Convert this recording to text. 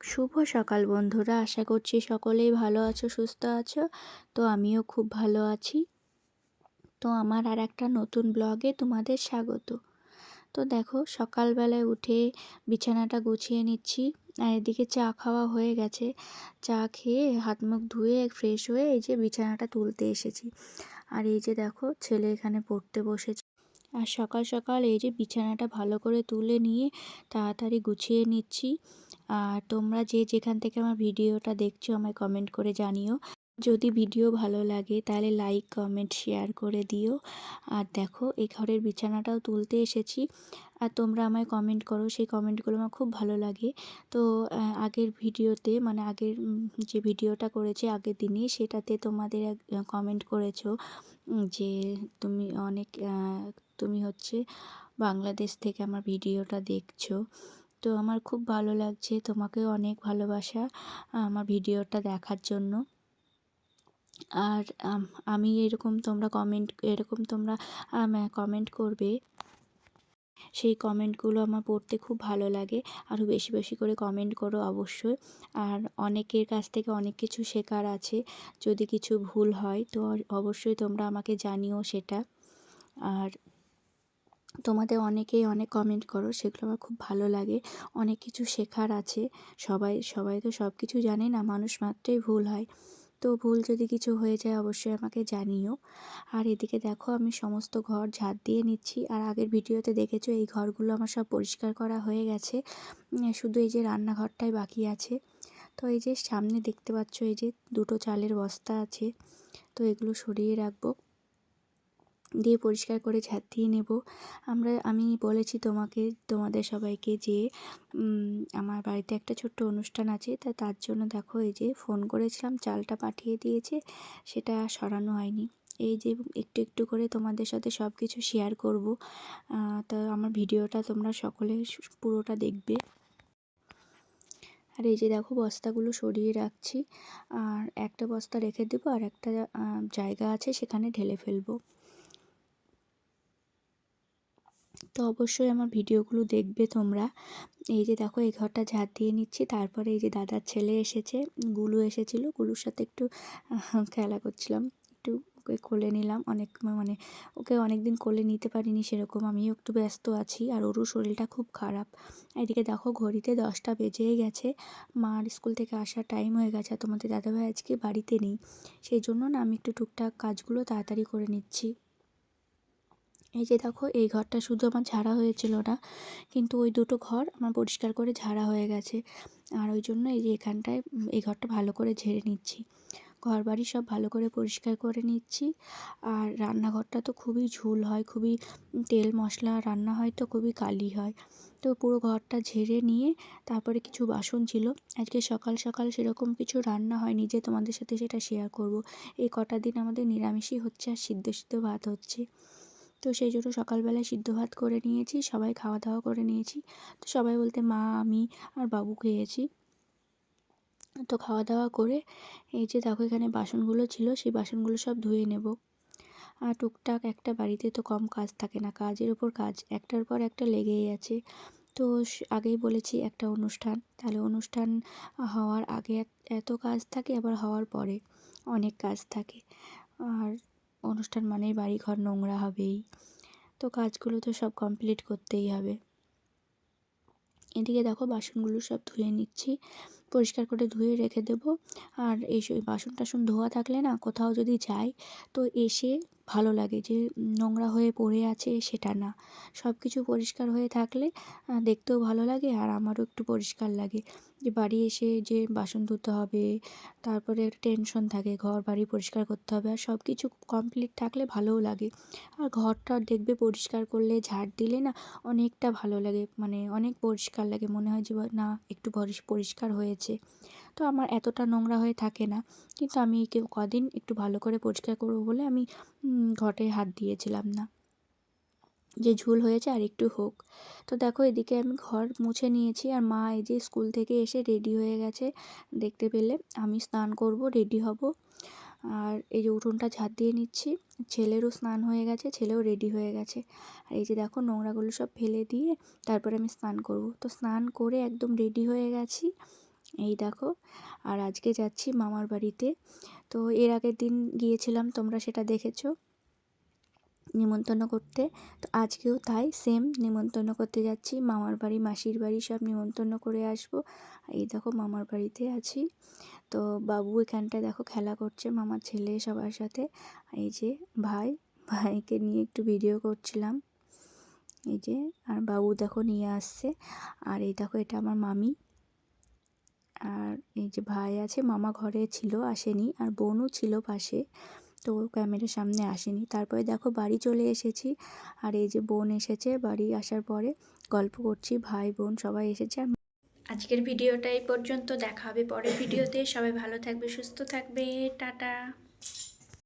শুভ সকাল বন্ধুরা, আশা করছি সকলেই ভালো আছো, সুস্থ আছো। তো আমিও খুব ভালো আছি। তো আমার আর একটা নতুন ব্লগে তোমাদের স্বাগত। তো দেখো, সকালবেলায় উঠে বিছানাটা গুছিয়ে নিচ্ছি, আর এদিকে চা খাওয়া হয়ে গেছে। চা খেয়ে হাত মুখ ধুয়ে ফ্রেশ হয়ে এই যে বিছানাটা তুলতে এসেছি। আর এই যে দেখো, ছেলে এখানে পড়তে বসেছে। আর সকাল সকাল এই যে বিছানাটা ভালো করে তুলে নিয়ে তাড়াতাড়ি গুছিয়ে নিচ্ছি। আর তোমরা যে যেখান থেকে আমার ভিডিওটা দেখছো আমায় কমেন্ট করে জানিও। যদি ভিডিও ভালো লাগে তাহলে লাইক কমেন্ট শেয়ার করে দিও। আর দেখো, এই ঘরের বিছানাটাও তুলতে এসেছি, আর তোমরা আমায় কমেন্ট করো, সেই কমেন্টগুলো আমার খুব ভালো লাগে। তো আগের ভিডিওতে মানে আগের যে ভিডিওটা করেছি আগের দিনে, সেটাতে তোমাদের কমেন্ট করেছো যে তুমি অনেক তুমি হচ্ছে বাংলাদেশ থেকে আমার ভিডিওটা দেখছো। তো আমার খুব ভালো লাগছে, তোমাকেও অনেক ভালোবাসা আমার ভিডিওটা দেখার জন্য। আর আমি এরকম তোমরা কমেন্ট করবে, সেই কমেন্টগুলো আমার পড়তে খুব ভালো লাগে। আরও বেশি বেশি করে কমেন্ট করো অবশ্যই। আর অনেকের কাছ থেকে অনেক কিছু শেখার আছে, যদি কিছু ভুল হয় তো অবশ্যই তোমরা আমাকে জানিও সেটা। আর তোমাদের অনেকেই অনেক কমেন্ট করো, সেগুলো আমার খুব ভালো লাগে। অনেক কিছু শেখার আছে। সবাই সবাই তো সব কিছু জানে না, মানুষ মাত্রই ভুল হয়। তো ভুল যদি কিছু হয়ে যায় অবশ্যই আমাকে জানিও। আর এদিকে দেখো, আমি সমস্ত ঘর ঝাড় দিয়ে নিচ্ছি। আর আগের ভিডিওতে দেখেছো এই ঘরগুলো আমার সব পরিষ্কার করা হয়ে গেছে। শুধু এই যে রান্নাঘরটাই বাকি আছে। তো এই যে সামনে দেখতে পাচ্ছ, এই যে দুটো চালের বস্তা আছে, তো এগুলো সরিয়ে রাখবো, দিয়ে পরিষ্কার করে ঝাঁট দিয়ে নেব। আমি বলেছি তোমাদের সবাইকে যে আমার বাড়িতে একটা ছোট্ট অনুষ্ঠান আছে, তার জন্য দেখো এই যে ফোন করেছিলাম, চালটা পাঠিয়ে দিয়েছে, সেটা সরানো হয়নি। এই যে একটু একটু করে তোমাদের সাথে সব কিছু শেয়ার করব। তা আমার ভিডিওটা তোমরা সকলে পুরোটা দেখবে। আর এই যে দেখো, বস্তাগুলো সরিয়ে রাখছি, আর একটা বস্তা রেখে দেবো, আর একটা জায়গা আছে সেখানে ঢেলে ফেলবো। তো অবশ্যই আমার ভিডিওগুলো দেখবে তোমরা। এই যে দেখো, এই ঘরটা ঝাঁট দিয়ে নিচ্ছি। তারপরে এই যে দাদার ছেলে এসেছে, গুলু এসেছিল, গুলুর সাথে একটু খেলা করছিলাম, একটু ওকে কোলে নিলাম। মানে ওকে অনেকদিন কোলে নিতে পারিনি সেরকম, আমিও একটু ব্যস্ত আছি, আর ওরও শরীরটা খুব খারাপ। এদিকে দেখো, ঘড়িতে 10টা বেজেই গেছে, মার স্কুল থেকে আসার টাইম হয়ে গেছে। আর তোমাদের দাদাভাই আজকে বাড়িতে নেই, সেই জন্য না আমি একটু টুকটাক কাজগুলো তাড়াতাড়ি করে নিচ্ছি। এই যে দেখো, এই ঘরটা শুধু আমার ঝাড়া হয়েছিল না, কিন্তু ওই দুটো ঘর আমার পরিষ্কার করে ঝাড়া হয়ে গেছে। আর ওই জন্য এই যে এখানটায় এই ঘরটা ভালো করে ঝেড়ে নিচ্ছি, ঘর বাড়ি সব ভালো করে পরিষ্কার করে নিচ্ছি। আর রান্নাঘরটা তো খুবই ঝুল হয়, খুবই তেল মশলা রান্না হয়, তো খুবই কালি হয়। তো পুরো ঘরটা ঝেড়ে নিয়ে তারপরে কিছু বাসন ছিল, আজকে সকাল সকাল সেরকম কিছু রান্না হয়নি যে তোমাদের সাথে সেটা শেয়ার করব। এই কটা দিন আমাদের নিরামিষই হচ্ছে, আর সিদ্ধ সিদ্ধ ভাত হচ্ছে। তো সেই জন্য সকালবেলায় সিদ্ধ ভাত করে নিয়েছি, সবাই খাওয়া দাওয়া করে নিয়েছি। তো সবাই বলতে মা, আমি আর বাবু খেয়েছি। তো খাওয়া দাওয়া করে এই যে দেখো, এখানে বাসনগুলো ছিল, সেই বাসনগুলো সব ধুয়ে নেব। আর টুকটাক একটা বাড়িতে তো কম কাজ থাকে না, কাজের উপর কাজ একটার পর একটা লেগেই আছে। তো আগেই বলেছি একটা অনুষ্ঠান, তাহলে অনুষ্ঠান হওয়ার আগে এত কাজ থাকে, আবার হওয়ার পরে অনেক কাজ থাকে। আর অনুষ্ঠান মানেই বাড়িঘর নোংরা হবেই, তো কাজগুলো তো সব কমপ্লিট করতেই হবে। এদিকে দেখো, বাসনগুলো সব ধুয়ে নিচ্ছি, পরিষ্কার করে ধুয়ে রেখে দেবো। আর এই বাসন টাসন ধোয়া থাকলে না, কোথাও যদি যাই তো এসে ভালো লাগে, যে নোংরা হয়ে পড়ে আছে সেটা না, সব কিছু পরিষ্কার হয়ে থাকলে দেখতেও ভালো লাগে, আর আমারও একটু পরিষ্কার লাগে। যে বাড়ি এসে যে বাসন ধুতে হবে, তারপরে একটা টেনশন থাকে, ঘর বাড়ি পরিষ্কার করতে হবে, আর সব কিছু কমপ্লিট থাকলে ভালোও লাগে। আর ঘরটা দেখবে পরিষ্কার করলে, ঝাড় দিলে না অনেকটা ভালো লাগে, মানে অনেক পরিষ্কার লাগে, মনে হয় যে না একটু পরিষ্কার হয়েছে। তো আমার এতটা নোংরা হয়ে থাকে না, কিন্তু আমি কদিন একটু ভালো করে পরিষ্কার করবো বলে আমি ঘটে হাত দিয়েছিলাম না, যে ঝুল হয়েছে আর একটু হোক। তো দেখো, এদিকে আমি ঘর মুছে নিয়েছি, আর মা এই যে স্কুল থেকে এসে রেডি হয়ে গেছে দেখতে পেলে। আমি স্নান করব, রেডি হব, আর এই যে উঠোনটা ঝাঁট দিয়ে নিচ্ছি। ছেলেরও স্নান হয়ে গেছে, ছেলেও রেডি হয়ে গেছে। আর এই যে দেখো, নোংরাগুলো সব ফেলে দিয়ে তারপরে আমি স্নান করব। তো স্নান করে একদম রেডি হয়ে গেছি, এই দেখো। আর আজকে যাচ্ছি মামার বাড়িতে। তো এর আগের দিন গিয়েছিলাম, তোমরা সেটা দেখেছো নিমন্ত্রণ করতে। তো আজকেও তাই সেম নিমন্ত্রণ করতে যাচ্ছি, মামার বাড়ি মাসির বাড়ি সব নিমন্ত্রণ করে আসবো। এই দেখো মামার বাড়িতে আছি। তো বাবু এখানটায় দেখো খেলা করছে মামার ছেলে সবার সাথে। এই যে ভাইকে নিয়ে একটু ভিডিও করছিলাম। এই যে আর বাবু দেখো নিয়ে আসছে। আর এই দেখো এটা আমার মামি। আর এই যে ভাই আছে, মামা ঘরে ছিল আসেনি, আর বোনও ছিল পাশে, তো ক্যামেরার সামনে আসেনি। তারপরে দেখো বাড়ি চলে এসেছি। আর এই যে বোন এসেছে, বাড়ি আসার পরে গল্প করছি, ভাই বোন সবাই এসেছে। আজকের ভিডিওটা এই পর্যন্ত, দেখা হবে পরের ভিডিওতে। সবাই ভালো থাকবে, সুস্থ থাকবে, টাটা।